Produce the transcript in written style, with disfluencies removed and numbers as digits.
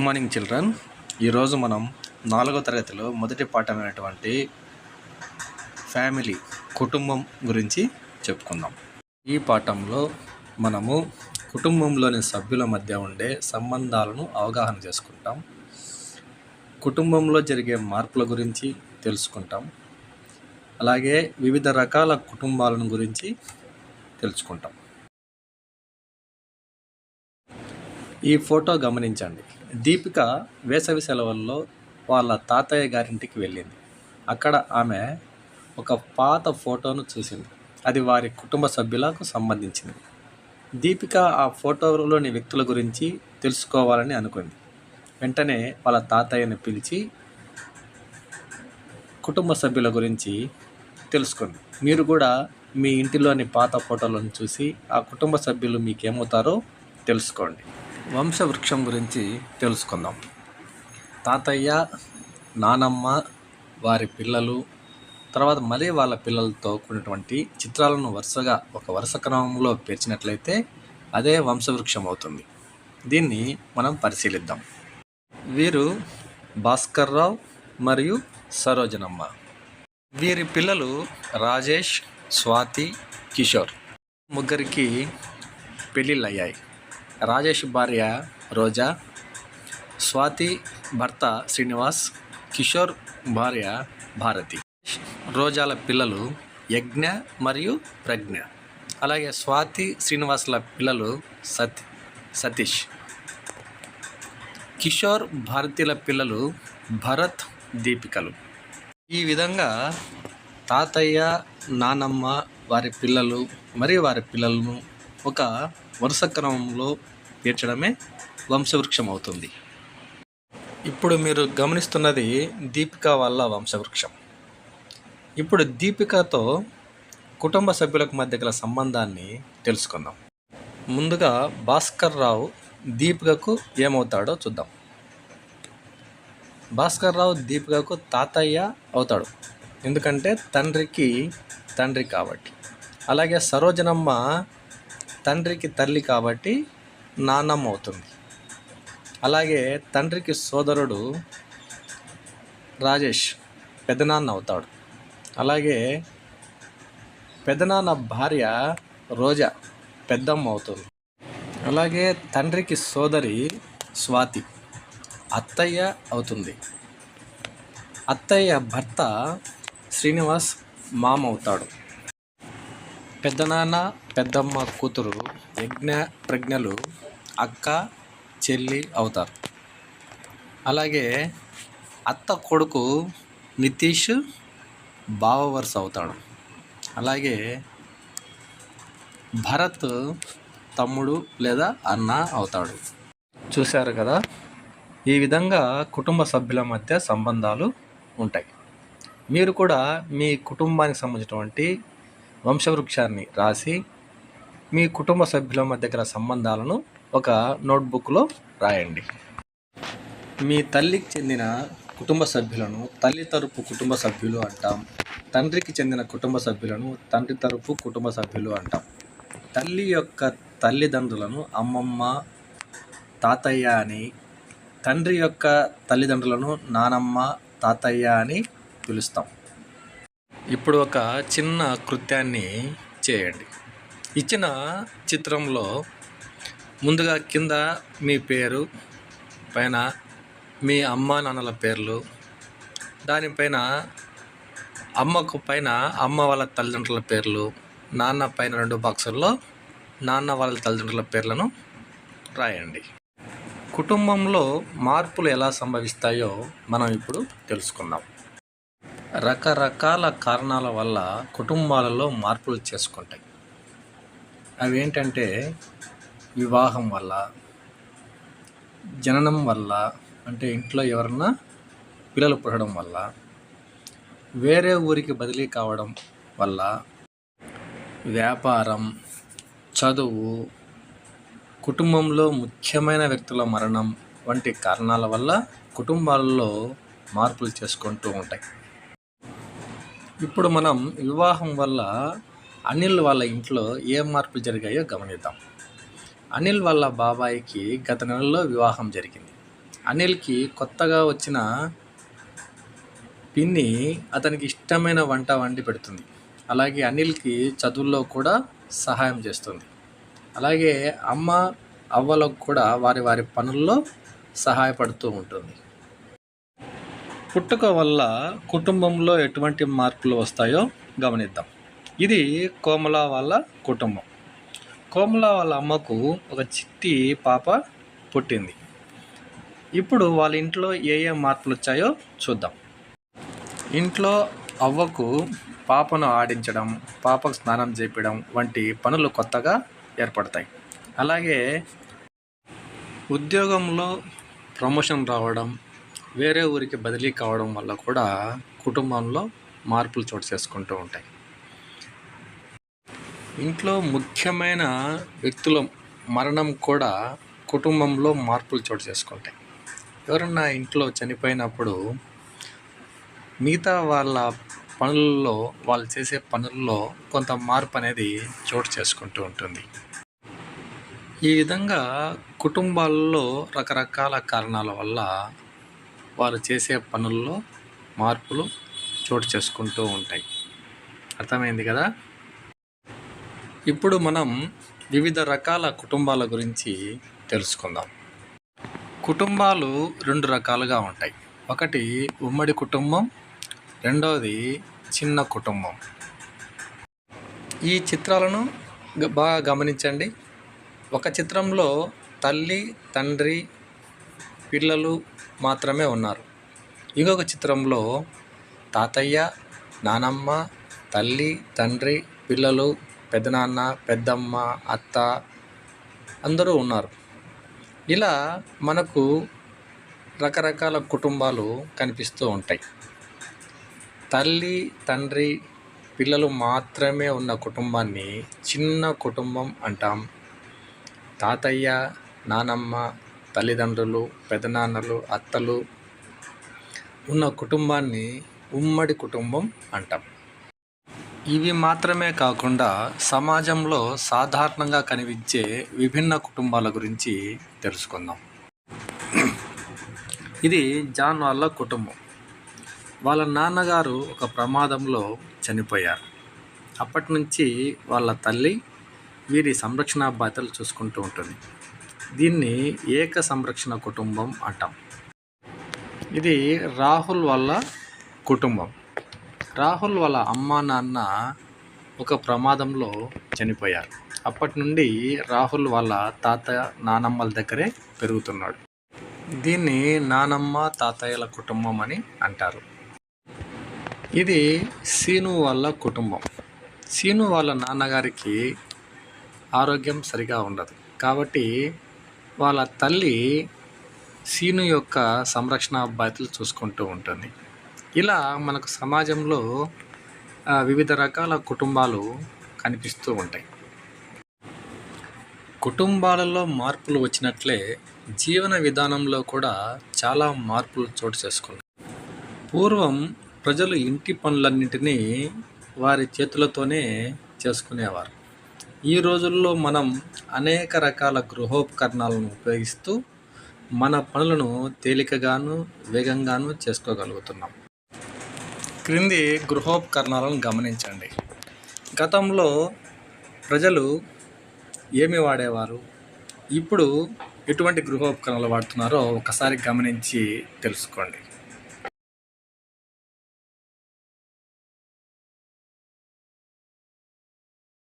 Good morning children. ఈరోజు మనం 4వ తరగతిలో మొదటి పాఠమైనటువంటి ఫ్యామిలీ కుటుంబం గురించి చెప్పుకుందాం. ఈ పాఠంలో మనము కుటుంబంలోని సభ్యుల మధ్య ఉండే సంబంధాలను అవగాహన చేసుకుంటాం. కుటుంబంలో జరిగే మార్పుల గురించి తెలుసుకుంటాం. అలాగే వివిధ రకాల కుటుంబాలను గురించి తెలుసుకుంటాం. ఈ ఫోటో గమనించండి. దీపిక వేసవి సెలవుల్లో వాళ్ళ తాతయ్య గారింటికి వెళ్ళింది. అక్కడ ఆమె ఒక పాత ఫోటోను చూసింది. అది వారి కుటుంబ సభ్యులకు సంబంధించింది. దీపిక ఆ ఫోటోలోని వ్యక్తుల గురించి తెలుసుకోవాలని అనుకుంది. వెంటనే వాళ్ళ తాతయ్యని పిలిచి కుటుంబ సభ్యుల గురించి తెలుసుకుంది. మీరు కూడా మీ ఇంటిలోని పాత ఫోటోలను చూసి ఆ కుటుంబ సభ్యులు మీకేమవుతారో తెలుసుకోండి. వంశవృక్షం గురించి తెలుసుకుందాం. తాతయ్య, నానమ్మ, వారి పిల్లలు, తర్వాత మళ్ళీ వాళ్ళ పిల్లలతో కూడినటువంటి చిత్రాలను వరుసగా ఒక వరుస క్రమంలో పేర్చినట్లయితే అదే వంశవృక్షం అవుతుంది. దీన్ని మనం పరిశీలిద్దాం. వీరు భాస్కర్ రావు మరియు సరోజనమ్మ. వీరి పిల్లలు రాజేష్, స్వాతి, కిషోర్. ముగ్గురికి పెళ్ళిళ్ళు అయ్యాయి. రాజేష్ భార్య రోజా, స్వాతి భర్త శ్రీనివాస్, కిషోర్ భార్య భారతి. రోజాల పిల్లలు యజ్ఞ మరియు ప్రజ్ఞ. అలాగే స్వాతి, శ్రీనివాసుల పిల్లలు సతీష్. కిషోర్, భారతీల పిల్లలు భరత్, దీపికలు. ఈ విధంగా తాతయ్య, నానమ్మ, వారి పిల్లలు మరియు వారి పిల్లలను ఒక వరుస క్రమంలో పేర్చడమే వంశవృక్షం అవుతుంది. ఇప్పుడు మీరు గమనిస్తున్నది దీపిక వాళ్ళ వంశవృక్షం. ఇప్పుడు దీపికతో కుటుంబ సభ్యులకు మధ్య గల సంబంధాన్ని తెలుసుకుందాం. ముందుగా భాస్కర్ రావు దీపికకు ఏమవుతాడో చూద్దాం. భాస్కర్ రావు దీపికకు తాతయ్య అవుతాడు, ఎందుకంటే తండ్రి కాబట్టి. అలాగే సరోజనమ్మ తండ్రికి తల్లి కాబట్టి నాన్నమ్మ అవుతుంది. అలాగే తండ్రికి సోదరుడు రాజేష్ పెదనాన్న అవుతాడు. అలాగే పెదనాన్న భార్య రోజా పెద్దమ్మ అవుతుంది. అలాగే తండ్రికి సోదరి స్వాతి అత్తయ్య అవుతుంది. అత్తయ్య భర్త శ్రీనివాస్ మామ అవుతాడు. పెద్దనాన్న, పెద్దమ్మ కూతురు యజ్ఞ, ప్రజ్ఞలు అక్క, చెల్లి అవుతారు. అలాగే అత్త కొడుకు నితీష్ బావ వరుస అవుతాడు. అలాగే భరత్ తమ్ముడు లేదా అన్న అవుతాడు. చూశారు కదా, ఈ విధంగా కుటుంబ సభ్యుల మధ్య సంబంధాలు ఉంటాయి. మీరు కూడా మీ కుటుంబానికి సంబంధించినటువంటి వంశవృక్షాన్ని రాసి మీ కుటుంబ సభ్యుల మధ్య గల సంబంధాలను ఒక నోట్బుక్లో రాయండి. మీ తల్లికి చెందిన కుటుంబ సభ్యులను తల్లి తరపు కుటుంబ సభ్యులు అంటాం. తండ్రికి చెందిన కుటుంబ సభ్యులను తండ్రి తరపు కుటుంబ సభ్యులు అంటాం. తల్లి యొక్క తల్లిదండ్రులను అమ్మమ్మ, తాతయ్య అని, తండ్రి యొక్క తల్లిదండ్రులను నానమ్మ, తాతయ్య అని పిలుస్తాం. ఇప్పుడు ఒక చిన్న కృత్యాన్ని చేయండి. ఇచ్చిన చిత్రంలో ముందుగా కింద మీ పేరు, పైన మీ అమ్మ నాన్నల పేర్లు, దానిపైన అమ్మకు పైన అమ్మ వాళ్ళ తల్లిదండ్రుల పేర్లు, నాన్న పైన 2 బాక్సుల్లో నాన్న వాళ్ళ తల్లిదండ్రుల పేర్లను రాయండి. కుటుంబంలో మార్పులు ఎలా సంభవిస్తాయో మనం ఇప్పుడు తెలుసుకుందాం. రకరకాల కారణాల వల్ల కుటుంబాలలో మార్పులు చేసుకుంటాయి. అవి ఏంటంటే వివాహం వల్ల, జననం వల్ల, అంటే ఇంట్లో ఎవరన్నా పిల్లలు పుట్టడం వల్ల, వేరే ఊరికి బదిలీ కావడం వల్ల, వ్యాపారం, చదువు, కుటుంబంలో ముఖ్యమైన వ్యక్తుల మరణం వంటి కారణాల వల్ల కుటుంబాలలో మార్పులు చేసుకుంటూ ఉంటాయి. ఇప్పుడు మనం వివాహం వల్ల అనిల్ వాళ్ళ ఇంట్లో ఏ మార్పులు జరిగాయో గమనిద్దాం. అనిల్ వాళ్ళ బాబాయికి గత నెలలో వివాహం జరిగింది. అనిల్కి కొత్తగా వచ్చిన పిన్ని అతనికి ఇష్టమైన వంట వండి పెడుతుంది. అలాగే అనిల్కి చదువుల్లో కూడా సహాయం చేస్తుంది. అలాగే అవ్వలకు కూడా వారి వారి పనుల్లో సహాయపడుతూ ఉంటుంది. పుట్టుక వల్ల కుటుంబంలో ఎటువంటి మార్పులు వస్తాయో గమనిద్దాం. ఇది కోమల వాళ్ళ కుటుంబం. కోమల వాళ్ళ అమ్మకు ఒక చిట్టి పాప పుట్టింది. ఇప్పుడు వాళ్ళ ఇంట్లో ఏ మార్పులు వచ్చాయో చూద్దాం. ఇంట్లో అవ్వకు పాపను ఆడించడం, పాపకు స్నానం చేయించడం వంటి పనులు కొత్తగా ఏర్పడతాయి. అలాగే ఉద్యోగంలో ప్రమోషన్ రావడం, వేరే ఊరికి బదిలీ కావడం వల్ల కూడా కుటుంబంలో మార్పులు చోటు చేసుకుంటూ ఉంటాయి. ఇంట్లో ముఖ్యమైన వ్యక్తుల మరణం కూడా కుటుంబంలో మార్పులు చోటు చేసుకుంటాయి. ఎవరన్నా ఇంట్లో చనిపోయినప్పుడు మిగతా వాళ్ళ పనుల్లో, వాళ్ళు చేసే పనుల్లో కొంత మార్పు అనేది చోటు చేసుకుంటూ ఉంటుంది. ఈ విధంగా కుటుంబాల్లో రకరకాల కారణాల వల్ల వాళ్ళు చేసే పనుల్లో మార్పులు చోటు చేసుకుంటూ ఉంటాయి. అర్థమైంది కదా? ఇప్పుడు మనం వివిధ రకాల కుటుంబాల గురించి తెలుసుకుందాం. కుటుంబాలు 2 రకాలుగా ఉంటాయి. ఒకటి ఉమ్మడి కుటుంబం, రెండవది చిన్న కుటుంబం. ఈ చిత్రాలను బాగా గమనించండి. ఒక చిత్రంలో తల్లి, తండ్రి, పిల్లలు మాత్రమే ఉన్నారు. ఇంకొక చిత్రంలో తాతయ్య, నానమ్మ, తల్లి, తండ్రి, పిల్లలు, పెదనాన్న, పెద్దమ్మ, అత్త అందరూ ఉన్నారు. ఇలా మనకు రకరకాల కుటుంబాలు కనిపిస్తూ ఉంటాయి. తల్లి, తండ్రి, పిల్లలు మాత్రమే ఉన్న కుటుంబాన్ని చిన్న కుటుంబం అంటాం. తాతయ్య, నానమ్మ, తల్లిదండ్రులు, పెదనాన్నలు, అత్తలు ఉన్న కుటుంబాన్ని ఉమ్మడి కుటుంబం అంటాం. ఇవి మాత్రమే కాకుండా సమాజంలో సాధారణంగా కనిపించే విభిన్న కుటుంబాల గురించి తెలుసుకుందాం. ఇది జాన్ వాళ్ళ కుటుంబం. వాళ్ళ నాన్నగారు ఒక ప్రమాదంలో చనిపోయారు. అప్పటి నుంచి వాళ్ళ తల్లి వీరి సంరక్షణ బాధ్యతలు చూసుకుంటూ ఉంటుంది. దీన్ని ఏక సంరక్షణ కుటుంబం అంటాం. ఇది రాహుల్ వాళ్ళ కుటుంబం. రాహుల్ వాళ్ళ అమ్మ నాన్న ఒక ప్రమాదంలో చనిపోయారు. అప్పటి నుండి రాహుల్ వాళ్ళ తాత, నానమ్మల దగ్గరే పెరుగుతున్నాడు. దీన్ని నానమ్మ, తాతయ్యల కుటుంబం అని అంటారు. ఇది సీను వాళ్ళ కుటుంబం. సీను వాళ్ళ నాన్నగారికి ఆరోగ్యం సరిగా ఉండదు. కాబట్టి వాళ్ళ తల్లి సీను యొక్క సంరక్షణ బాధ్యతలు చూసుకుంటూ ఉంటుంది. ఇలా మనకు సమాజంలో వివిధ రకాల కుటుంబాలు కనిపిస్తూ ఉంటాయి. కుటుంబాలలో మార్పులు వచ్చినట్లే జీవన విధానంలో కూడా చాలా మార్పులు చోటు చేసుకున్నాయి. పూర్వం ప్రజలు ఇంటి పనులన్నింటినీ వారి చేతులతోనే చేసుకునేవారు. ఈ రోజుల్లో మనం అనేక రకాల గృహోపకరణాలను ఉపయోగిస్తూ మన పనులను తేలికగాను, వేగంగాను చేసుకోగలుగుతున్నాం. క్రింది గృహోపకరణాలను గమనించండి. గతంలో ప్రజలు ఏమి వాడేవారు, ఇప్పుడు ఎటువంటి గృహోపకరణాలు వాడుతున్నారో ఒకసారి గమనించి తెలుసుకోండి.